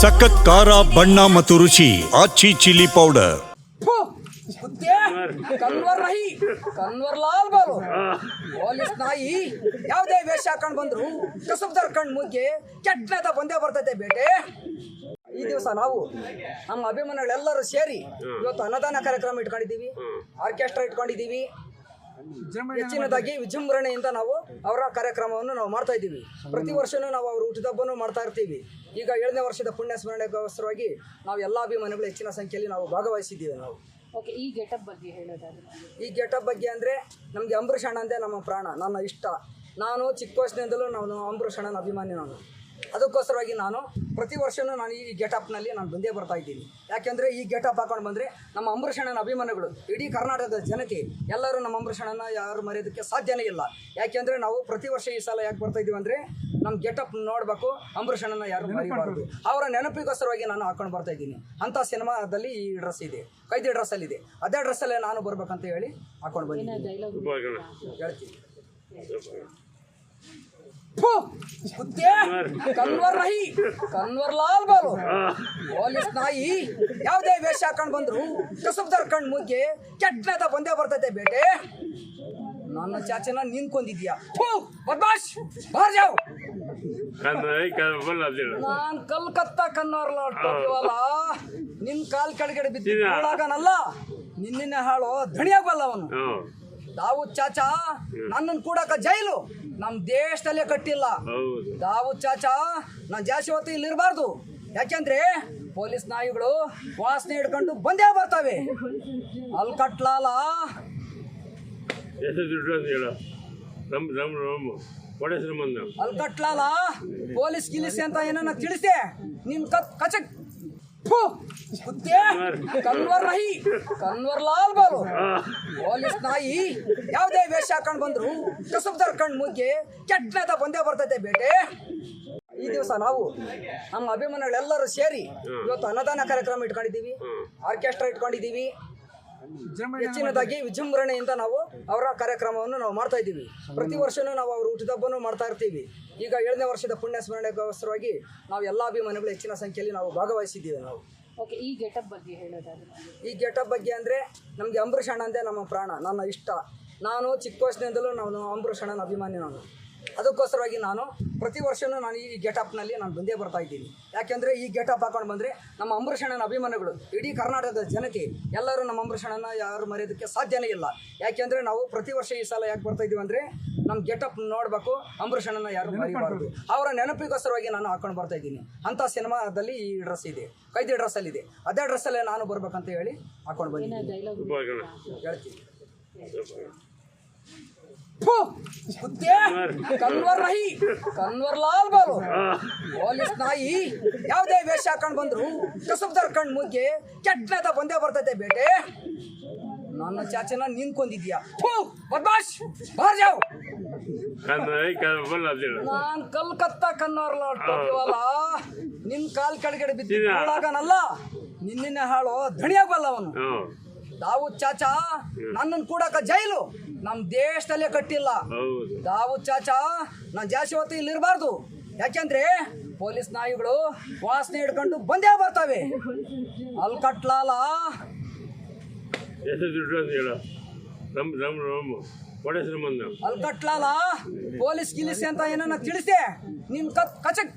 ಸಖತ್ ಖಾರ ಬಣ್ಣ ಮತ್ತು ರುಚಿ ಆಚಿ ಚಿಲ್ಲಿ ಪೌಡರ್. ಕನ್ವರ್ ರಹಿ ಕನ್ವರ್ ಲಾಲ್ ಬಾಲು ಪೊಲೀಸ್ ನಾಯಿ ಯಾವುದೇ ವೇಷ ಹಾಕೊಂಡು ಬಂದ್ರು ಕಸಬ್ದಾರ್ ಕಣ್ ಮುಗ್ಗೆ ಕೆಟ್ಟದ ಬಂದೇ ಬರ್ತೈತೆ ಬೇಟೆ. ಈ ದಿವಸ ನಾವು ನಮ್ಮ ಅಭಿಮಾನಿಗಳೆಲ್ಲರೂ ಸೇರಿ ಇವತ್ತು ಅನ್ನದಾನ ಕಾರ್ಯಕ್ರಮ ಇಟ್ಕೊಂಡಿದ್ದೀವಿ, ಆರ್ಕೆಸ್ಟ್ರಾ ಇಟ್ಕೊಂಡಿದ್ದೀವಿ. ಹೆಚ್ಚಿನದಾಗಿ ವಿಜೃಂಭಣೆಯಿಂದ ನಾವು ಅವರ ಕಾರ್ಯಕ್ರಮವನ್ನು ನಾವು ಮಾಡ್ತಾ ಇದ್ದೀವಿ. ಪ್ರತಿ ವರ್ಷನೂ ನಾವು ಅವ್ರ ಹುಟ್ಟಿದಬ್ಬನೂ ಮಾಡ್ತಾ ಇರ್ತೀವಿ. ಈಗ 7ನೇ ವರ್ಷದ ಪುಣ್ಯ ಸ್ಮರಣೆಗೋಸ್ಕರವಾಗಿ ನಾವು ಎಲ್ಲ ಅಭಿಮಾನಿಗಳು ಹೆಚ್ಚಿನ ಸಂಖ್ಯೆಯಲ್ಲಿ ನಾವು ಭಾಗವಹಿಸಿದ್ದೀವಿ. ನಾವು ಓಕೆ, ಈ ಗೆಟಪ್ ಬಗ್ಗೆ ಹೇಳೋದಾದ್ರೆ, ಈ ಗೆಟಪ್ ಬಗ್ಗೆ ಅಂದರೆ ನಮಗೆ ಅಂಬರೀಷ್ ಅಣ್ಣ ಅಂದರೆ ನಮ್ಮ ಪ್ರಾಣ, ನನ್ನ ಇಷ್ಟ. ನಾನು ಚಿಕ್ಕ ವಯಸ್ಸಿನಿಂದಲೂ ನಾನು ಅಂಬರೀಷ್ ಅಣ್ಣನ ಅಭಿಮಾನಿ. ಅದಕ್ಕೋಸ್ಕರವಾಗಿ ನಾನು ಪ್ರತಿ ವರ್ಷವೂ ನಾನು ಈ ಗೆಟಪ್ನಲ್ಲಿ ನಾನು ಬಂದೇ ಬರ್ತಾ ಇದ್ದೀನಿ. ಯಾಕೆಂದರೆ ಈ ಗೆಟಪ್ ಹಾಕೊಂಡು ಬಂದರೆ ನಮ್ಮ ಅಂಬರೀಷ್ ಅಣ್ಣನ ಅಭಿಮಾನಿಗಳು ಇಡೀ ಕರ್ನಾಟಕದ ಜನತೆ ಎಲ್ಲರೂ ನಮ್ಮ ಅಂಬರೀಷ್ ಅಣ್ಣನ ಯಾರು ಮರೆಯೋದಕ್ಕೆ ಸಾಧ್ಯನೇ ಇಲ್ಲ. ಯಾಕೆಂದರೆ ನಾವು ಪ್ರತಿ ವರ್ಷ ಈ ಸಲ ಯಾಕೆ ಬರ್ತಾ ಇದ್ದೀವಿ ಅಂದರೆ ನಮ್ಮ ಗೆಟಪ್ ನೋಡಬೇಕು, ಅಂಬರೀಷ್ ಅಣ್ಣನ ಯಾರು ಮರಿಬಾರ್ದು, ಅವರ ನೆನಪಿಗೋಸ್ಕರವಾಗಿ ನಾನು ಹಾಕೊಂಡು ಬರ್ತಾ ಇದ್ದೀನಿ. ಅಂಥ ಸಿನಿಮಾದಲ್ಲಿ ಈ ಡ್ರೆಸ್ ಇದೆ, ಕೈದಿ ಡ್ರೆಸ್ಸಲ್ಲಿದೆ. ಅದೇ ಡ್ರೆಸ್ಸಲ್ಲೇ ನಾನು ಬರ್ಬೇಕಂತ ಹೇಳಿ ಹಾಕೊಂಡು ಬಂದಿದ್ದೀನಿ. ಹೇಳ್ತೀನಿ, ಕನ್ವರ್ ರಹಿ ಕನ್ವರ್ ಲಾಲ್ ಬಾಲು ಪೊಲೀಸ್ ನಾಯಿ ಯಾವುದೇ ವೇಷ ಹಾಕೊಂಡು ಬಂದ್ರು ಕಸಬ್ದಾರ್ ಕಣ್ ಮುಗ್ಗೆ ಕೆಟ್ಟದ ಬಂದೇ ಬರ್ತೈತೆ ಬೇಟೆ. ನನ್ನ ಚಾಚನ ನಿಂತ್ಕೊಂಡಿದ್ಯಾ ಬದ್ಮಾಶ್ ಬಾರ್ ಜಾವ್. ನಾನ್ ಕಲ್ಕತ್ತಾ ಕನ್ನೋರ್ ಟೋಪಿವಲ್ಲ, ನಿನ್ ಕಾಲ್ ಕೆಳಗಡೆ ಬಿದ್ದಾಗನಲ್ಲ, ನಿನ್ನೆ ಹಾಳು ಧಣಿಯಾಗಲ್ಲ ಅವನು. ದಾವೂದ್ ಚಾಚಾ ನನ್ನನ್ನು ಕೂಡಕ ಜೈಲು ನಮ್ಮ ದೇಶದಲ್ಲೇ ಕಟ್ಟಿಲ್ಲ. ದಾವೂದ್ ಚಾಚಾ ನಾನು ಜಾಸ್ತಿ ಹೊತ್ತು ಇಲ್ಲಿ ಇರಬಾರ್ದು. ಯಾಕೆಂದ್ರೆ ಪೊಲೀಸ್ ನಾಯಿಗಳು ವಾಸನೆ ಹಿಡ್ಕೊಂಡು ಬಂದೇ ಬರ್ತವೆ. ಅಲ್ಲಿ ಕಟ್ಲಾಲ ಅಲ್ಲಿ ಕಟ್ಲಾಲ ಪೊಲೀಸ್ ಗಿಲಿಸಿ ಅಂತ ಏನನ್ನ ತಿಳಿಸೆ ನಿನ್ ಕಚಕ್. ಕನ್ವರ್ ರಹಿ ಕನ್ವರ್ ಲಾಲ್ ಬಾಲು ಪೊಲೀಸ್ ನಾಯಿ ಯಾವುದೇ ವೇಷ ಹಾಕೊಂಡು ಬಂದ್ರು ಕಸಬ್ದಾರ್ ಕಣ್ ಮುಗ್ಗೆ ಕೆಟ್ಟದ ಬಂದೇ ಬರ್ತೈತೆ ಬೇಟೆ. ಈ ದಿವಸ ನಾವು ನಮ್ಮ ಅಭಿಮಾನಿಗಳೆಲ್ಲರೂ ಸೇರಿ ಇವತ್ತು ಅನ್ನದಾನ ಕಾರ್ಯಕ್ರಮ ಇಟ್ಕೊಂಡಿದ್ದೀವಿ, ಆರ್ಕೆಸ್ಟ್ರಾ ಇಟ್ಕೊಂಡಿದ್ದೀವಿ. ಹೆಚ್ಚಿನದಾಗಿ ವಿಜೃಂಭಣೆಯಿಂದ ನಾವು ಅವರ ಕಾರ್ಯಕ್ರಮವನ್ನು ನಾವು ಮಾಡ್ತಾ ಇದ್ದೀವಿ. ಪ್ರತಿ ವರ್ಷನೂ ನಾವು ಅವ್ರ ಹುಟ್ಟಿದಬ್ಬನೂ ಮಾಡ್ತಾ ಇರ್ತೀವಿ. ಈಗ 7ನೇ ವರ್ಷದ ಪುಣ್ಯ ಸ್ಮರಣೆಗೋಸ್ಕರವಾಗಿ ನಾವು ಎಲ್ಲ ಅಭಿಮಾನಿಗಳು ಹೆಚ್ಚಿನ ಸಂಖ್ಯೆಯಲ್ಲಿ ನಾವು ಭಾಗವಹಿಸಿದ್ದೀವಿ. ನಾವು ಓಕೆ, ಈ ಗೆಟಪ್ ಬಗ್ಗೆ ಹೇಳೋದಾದ್ರೆ, ಈ ಗೆಟಪ್ ಬಗ್ಗೆ ಅಂದರೆ ನಮಗೆ ಅಂಬರೀಷ್ ಅಣ್ಣ ಅಂದರೆ ನಮ್ಮ ಪ್ರಾಣ, ನನ್ನ ಇಷ್ಟ. ನಾನು ಚಿಕ್ಕ ವಯಸ್ಸಿನಿಂದಲೂ ನಾನು ಅಂಬರೀಷ್ ಅಣ್ಣನ ಅಭಿಮಾನಿ. ಅದಕ್ಕೋಸ್ಕರವಾಗಿ ನಾನು ಪ್ರತಿ ವರ್ಷವೂ ನಾನು ಈ ಗೆಟಪ್ನಲ್ಲಿ ನಾನು ಬಂದೇ ಬರ್ತಾ ಇದ್ದೀನಿ. ಯಾಕೆಂದರೆ ಈ ಗೆಟಪ್ ಹಾಕೊಂಡು ಬಂದರೆ ನಮ್ಮ ಅಂಬರೀಷ್ ಅಣ್ಣನ ಅಭಿಮಾನಿಗಳು ಇಡೀ ಕರ್ನಾಟಕದ ಜನತೆ ಎಲ್ಲರೂ ನಮ್ಮ ಅಂಬರೀಷ್ ಅಣ್ಣನ ಯಾರು ಮರೆಯೋದಕ್ಕೆ ಸಾಧ್ಯನೇ ಇಲ್ಲ. ಯಾಕೆಂದರೆ ನಾವು ಪ್ರತಿ ವರ್ಷ ಈ ಸಲ ಯಾಕೆ ಬರ್ತಾ ಇದ್ದೀವಿ ಅಂದರೆ ನಮ್ಮ ಗೆಟಪ್ ನೋಡಬೇಕು, ಅಂಬರೀಷ್ ಅಣ್ಣನ ಯಾರು ಮರಿಬಾರ್ದು, ಅವರ ನೆನಪಿಗೋಸ್ಕರವಾಗಿ ನಾನು ಹಾಕೊಂಡು ಬರ್ತಾ ಇದ್ದೀನಿ. ಅಂಥ ಸಿನಿಮಾದಲ್ಲಿ ಈ ಡ್ರೆಸ್ ಇದೆ, ಕೈದಿ ಡ್ರೆಸ್ಸಲ್ಲಿದೆ. ಅದೇ ಡ್ರೆಸ್ಸಲ್ಲೇ ನಾನು ಬರ್ಬೇಕಂತ ಹೇಳಿ ಹಾಕೊಂಡು ಬಂದಿದ್ದೀನಿ. ಹೇಳ್ತೀನಿ, ಕನ್ವರ್ ರಹಿ ಕನ್ವರ್ ಲಾಲ್ ಬಾಲು ಪೊಲೀಸ್ ನಾಯಿ ಯಾವುದೇ ವೇಷ ಹಾಕೊಂಡು ಬಂದ್ರು ಕಸಬ್ದಾರ್ ಕಣ್ ಮುಗ್ಗೆ ಕೆಟ್ಟದ ಬಂದೇ ಬರ್ತೈತೆ ಬೇಟೆ. ನನ್ನ ಚಾಚನ ನಿಂತ್ಕೊಂಡಿದ್ಯಾ ಬದ್ಮಾಶ್ ಬಾರ್ ಜಾವ್. ನಾನ್ ಕಲ್ಕತ್ತಾ ಕನ್ನೋರ್ ಟೋಪಿವಲ್ಲ, ನಿನ್ ಕಾಲ್ ಕೆಳಗಡೆ ಬಿದ್ದಾಗನಲ್ಲ, ನಿನ್ನೆ ಹಾಳು ಧಣಿಯಾಗಲ್ಲ ಅವನು. ದಾವೂದ್ ಚಾಚಾ ನನ್ನನ್ನು ಕೂಡಕ ಜೈಲು ನಮ್ಮ ದೇಶದಲ್ಲೇ ಕಟ್ಟಿಲ್ಲ. ದಾವೂದ್ ಚಾಚಾ ನಾನು ಜಾಸ್ತಿ ಹೊತ್ತು ಇಲ್ಲಿ ಇರಬಾರ್ದು. ಯಾಕೆಂದ್ರೆ ಪೊಲೀಸ್ ನಾಯಿಗಳು ವಾಸನೆ ಹಿಡ್ಕೊಂಡು ಬಂದೇ ಬರ್ತವೆ. ಅಲ್ಲಿ ಕಟ್ಲಾಲ ಅಲ್ಲಿ ಕಟ್ಲಾಲ ಪೊಲೀಸ್ ಗಿಲಿಸಿ ಅಂತ ಏನನ್ನ ತಿಳಿಸೆ ನಿನ್ ಕಚಕ್.